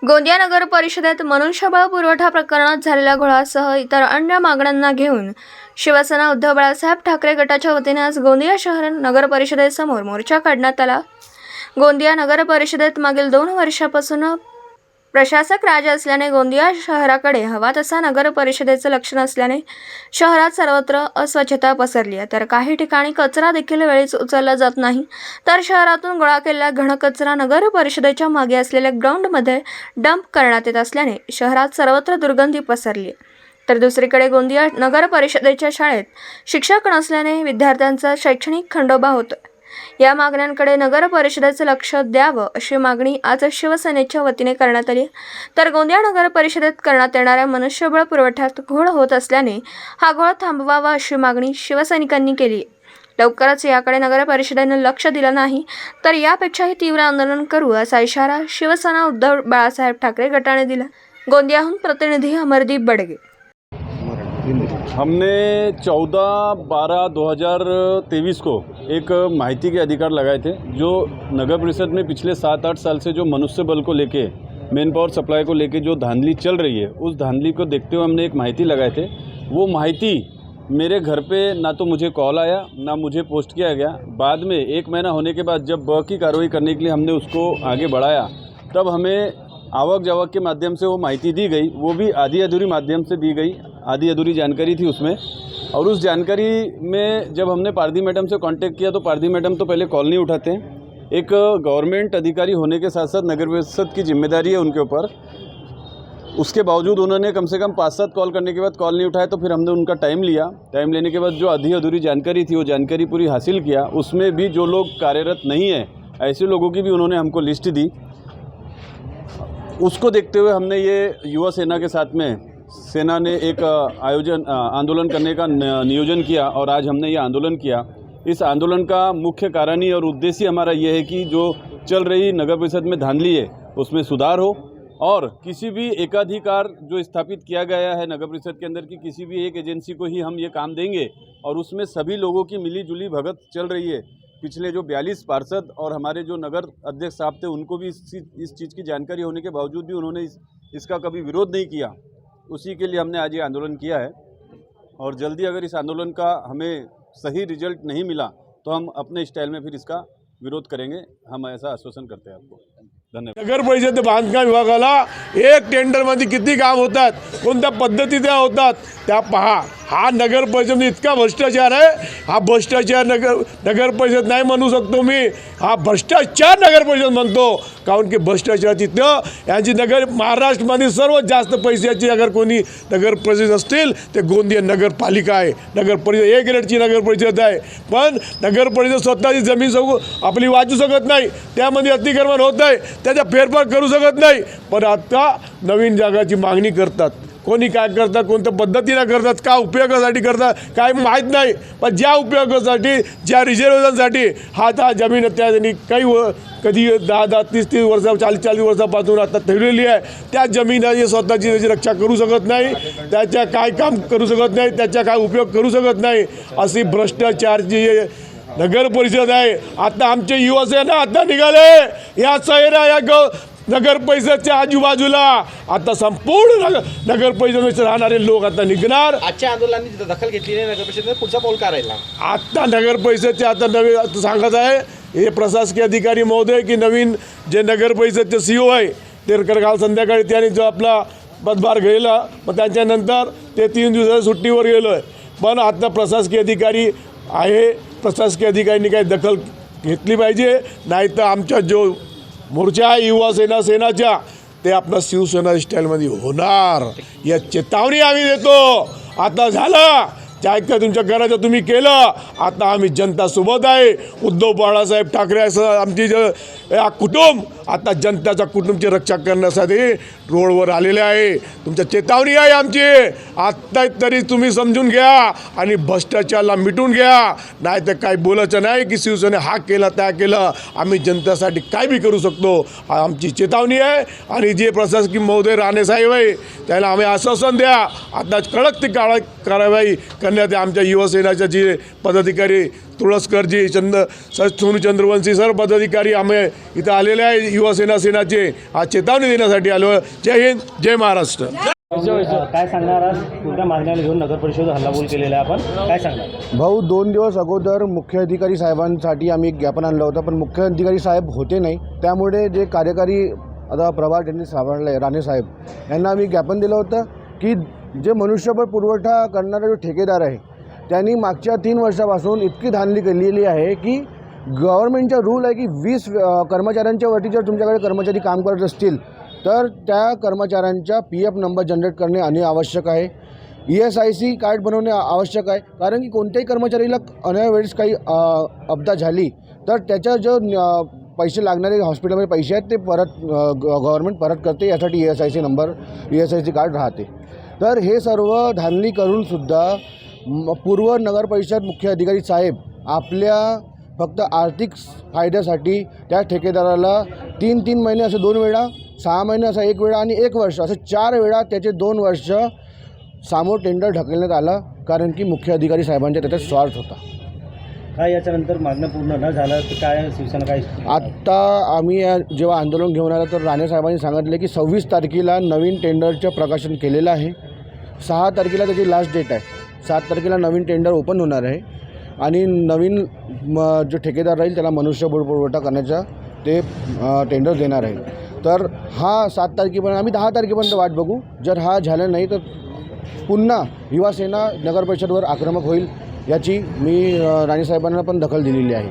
गोंदिया नगर परिषदेत मनुष्यबळ पुरवठा प्रकरणात झालेल्या घोळासह इतर अन्य मागण्यांना घेऊन शिवसेना उद्धव बाळासाहेब ठाकरे गटाच्या वतीने आज गोंदिया शहर नगर परिषदेसमोर मोर्चा काढण्यात आला। गोंदिया नगर परिषदेत मागील 2 वर्षापासून प्रशासक राजा असल्याने गोंदिया शहराकडे हवा तसा नगर परिषदेचं लक्ष नसल्याने शहरात सर्वत्र अस्वच्छता पसरली आहे, तर काही ठिकाणी कचरा देखील वेळीच उचलला जात नाही, तर शहरातून गोळा केलेला घनकचरा नगर परिषदेच्या मागे असलेल्या ग्राउंडमध्ये डंप करण्यात येत असल्याने शहरात सर्वत्र दुर्गंधी पसरली आहे। तर दुसरीकडे गोंदिया नगर परिषदेच्या शाळेत शिक्षक नसल्याने विद्यार्थ्यांचा शैक्षणिक खंडोबा होतो। या मागण्यांकडे नगर परिषदेचं लक्ष द्यावं अशी मागणी आज शिवसेनेच्या वतीने करण्यात आली। तर गोंदिया नगर परिषदेत करण्यात येणाऱ्या मनुष्यबळ पुरवठ्यात घोळ होत असल्याने हा घोळ थांबवावा अशी मागणी शिवसैनिकांनी केली। लवकरच याकडे नगर परिषदेने लक्ष दिलं नाही तर यापेक्षाही तीव्र आंदोलन करू असा इशारा शिवसेना उद्धव बाळासाहेब ठाकरे गटाने दिला। गोंदियाहून प्रतिनिधी अमरदीप बडगे। हमने 14/12/2023 को एक माहिती के अधिकार लगाए थे, जो नगर परिषद में पिछले 7-8 साल से जो मनुष्य बल को लेके मेन पावर सप्लाई को लेके जो धांधली चल रही है, उस धांधली को देखते हुए हमने एक माहिती लगाए थे। वो माहिती मेरे घर पे ना तो मुझे कॉल आया ना मुझे पोस्ट किया गया। बाद में 1 महीना होने के बाद जब ब की कार्रवाई करने के लिए हमने उसको आगे बढ़ाया, तब हमें आवक जावक के माध्यम से वो माहिती दी गई, वो भी आधी अधूरी माध्यम से दी गई, आधी अधूरी जानकारी थी उसमें। और उस जानकारी में जब हमने पारदी मैडम से कांटेक्ट किया तो पारदी मैडम तो पहले कॉल नहीं उठाते हैं। एक गवर्नमेंट अधिकारी होने के साथ साथ नगर परिषद की जिम्मेदारी है उनके ऊपर, उसके बावजूद उन्होंने कम से कम 5-7 कॉल करने के बाद कॉल नहीं उठाया। तो फिर हमने उनका टाइम लिया, टाइम लेने के बाद जो आधी अधूरी जानकारी थी वो जानकारी पूरी हासिल किया। उसमें भी जो लोग कार्यरत नहीं हैं ऐसे लोगों की भी उन्होंने हमको लिस्ट दी। उसको देखते हुए हमने ये युवा सेना के साथ में सेना ने एक आंदोलन करने का नियोजन किया और आज हमने ये आंदोलन किया। इस आंदोलन का मुख्य कारण ही और उद्देश्य हमारा ये है कि जो चल रही नगर परिषद में धांधली है उसमें सुधार हो और किसी भी एकाधिकार जो स्थापित किया गया है नगर परिषद के अंदर की किसी भी एक एजेंसी को ही हम ये काम देंगे और उसमें सभी लोगों की मिली जुली भगत चल रही है। पिछले जो 42 पार्षद और हमारे जो नगर अध्यक्ष साहब थे उनको भी इस चीज़ की जानकारी होने के बावजूद भी उन्होंने इसका कभी विरोध नहीं किया। उसी के लिए हमने आज ये आंदोलन किया है और जल्दी अगर इस आंदोलन का हमें सही रिजल्ट नहीं मिला तो हम अपने स्टाइल में फिर इसका विरोध करेंगे। हम ऐसा आश्वासन करते हैं आपको। धन्यवाद। नगर परिषद बांधकाम विभागाला एक टेंडरमध्ये किती काम होतात, कोणत्या पद्धतीने होतात त्या पहा। हा नगर परिषद इतका भ्रष्टाचार आहे, हा भ्रष्टाचार नगर परिषद नाही म्हणू शकतो मी, हा भ्रष्टाचार नगर परिषद म्हणतो। कारण की भ्रष्टाचार तिथं यांची नगर महाराष्ट्रामध्ये सर्वात जास्त पैशाची अगर कोणी नगर परिषद असतील ते गोंदिया नगरपालिका आहे। नगर परिषद A ग्रेडची नगर परिषद आहे, पण नगर परिषद स्वतःची जमीन आपली वाचू शकत नाही, त्यामध्ये अतिक्रमण होत आहे, त्याचा फेरफार करू शकत नाही। पण आता नवीन जागाची मागणी करतात, कोणी काय करतात, कोणत्या पद्धतीने करतात, का उपयोगासाठी करतात काय माहीत नाही, पण ज्या उपयोगासाठी ज्या रिझर्वेशनसाठी हा त्या जमीन त्यांनी कधी 10-10, 30-30 वर्ष 40-40 वर्षापासून आता ठेवलेली आहे, त्या जमिनीची स्वतःची त्याची रक्षा करू शकत नाही, त्याच्या काय काम करू शकत नाही, त्याचा काय उपयोग करू शकत नाही। अशी भ्रष्टाचारची नगर परिषद आहे। आता आमचे युवासेना आता निघाले या शहरा या नगर परिषदच्या आजूबाजूला आता संपूर्ण नगर परिषदेत राहणारे लोक आता निघणार। आजच्या आंदोलनाने दखल घेतली नाही नगर परिषदेने, पुढचा पाऊल काय राहिला? आता नगर परिषदचे आता नवीन आता सांगत आहे हे प्रशासकीय अधिकारी महोदय की नवीन जे नगर परिषदचे CEO आहे ते काल संध्याकाळी त्यांनी जो आपला पदभार घेतला, मग त्याच्यानंतर ते 3 दिवसाच्या सुट्टीवर गेलो आहे। पण आता प्रशासकीय अधिकारी आहे, प्रशासकीय अधिकाऱ्यांनी काही दखल घेतली पाहिजे, नाही तर आमचा जो मोर्चा आहे युवा सेनाच्या ते आपला शिवसेना स्टाईलमध्ये होणार, या चेतावणी आम्ही देतो। आता झालं काय काय तुमच्या घराचं तुम्ही केलं, आता आम्ही जनता सोबत आहे। उद्धव बाळासाहेब ठाकरे असं आमची कुटुंब आता जनताचा कुटुंबची रक्षा करण्यासाठी रोडवर आलेले आहे। तुमच्या चेतावणी आहे आमची, आत्ता तरी तुम्ही समजून घ्या आणि भ्रष्टाचाराला मिटून घ्या, नाही तर काय बोलायचं नाही की शिवसेने हा केला त्या केलं, आम्ही जनतेसाठी काय बी करू शकतो, आमची चेतावणी आहे। आणि जे प्रशासकीय महोदय राणे साहेब आहे त्याला आम्ही आश्वासन द्या, आता कडक ती कारवाई करण्या करण्यात आमच्या युवासेनाच्या जे पदाधिकारी तुळसकरजी सोनू चंद्रवंशी सर्व पदाधिकारी आम्ही इथं आलेले आहे युवासेना सेनाचे आज चेतावणी देण्यासाठी आलो आहे. जय हिंद, जय महाराष्ट्र. काय सांगणार आज कोणत्या मागण्याला घेऊन नगर परिषद हल्लाबोल केलेला आहे आपण काय सांगणार? भाऊ 2 दिवस अगोदर मुख्य अधिकारी साहेबांसाठी आम्ही एक ज्ञापन आणलं होतं, पण मुख्य अधिकारी साहेब होते नाही. त्यामुळे जे कार्यकारी आता प्रभार त्यांनी सांभाळले राणे साहेब यांना आम्ही ज्ञापन दिलं होतं की जे मनुष्यबळ पुरवठा करणारा जो ठेकेदार आहे त्यांनी मागच्या 3 वर्षापासून इतकी धांदली केलेली आहे की गव्हर्नमेंटचा रूल आहे की 20 कर्मचाऱ्यांच्या वरती जर तुमच्याकडे कर्मचारी काम करत असतील तर त्या कर्मचाऱ्यांचा PF नंबर जनरेट करणे आवश्यक आहे. ESIC कार्ड बनवणे आवश्यक आहे, कारण की कोणत्याही कर्मचारीला अनावेळेस काही अपघात झाली तर त्याच्या जो पैसे लागणारे हॉस्पिटलमध्ये पैसे आहेत ते परत गव्हर्नमेंट परत करते. यासाठी ESIC कार्ड राहते. तर हे सर्व धांदली करूनसुद्धा पूर्व नगर परिषद मुख्य अधिकारी साहेब आपल्या फक्त आर्थिक फायद्यासाठी त्या ठेकेदाराला 3 महिने असं 2 वेळा, 6 महिने असं 1 वेळा आणि 1 वर्ष असं 4 वेळा त्याचे 2 वर्ष समोर टेंडर ढकलण्यात आलं, कारण की मुख्य अधिकारी साहेबांच्या त्याच्यात स्वार्थ होता. काय याच्यानंतर मागणं पूर्ण न झालं तर काय शिवसेना काय? आत्ता आम्ही जेव्हा आंदोलन घेऊन आलं तर राणे साहेबांनी सांगितले की 26 तारखेला नवीन टेंडरचं प्रकाशन केलेलं आहे. 6 तारखेला त्याची लास्ट डेट आहे. 7 तारखेला नवीन टेंडर ओपन होणार आहे आणि नवीन जो ठेकेदार राहील त्याला मनुष्यबळ पुरवठा करण्याचा ते टेंडर देणार आहे. तर हा 7 तारखेपर्यंत आम्ही 10 तारखेपर्यंत वाट बघू. जर हा झालं नाही तर पुन्हा युवासेना नगर परिषदवर आक्रमक होईल याची मी राणेसाहेबांना पण दखल दिलेली आहे.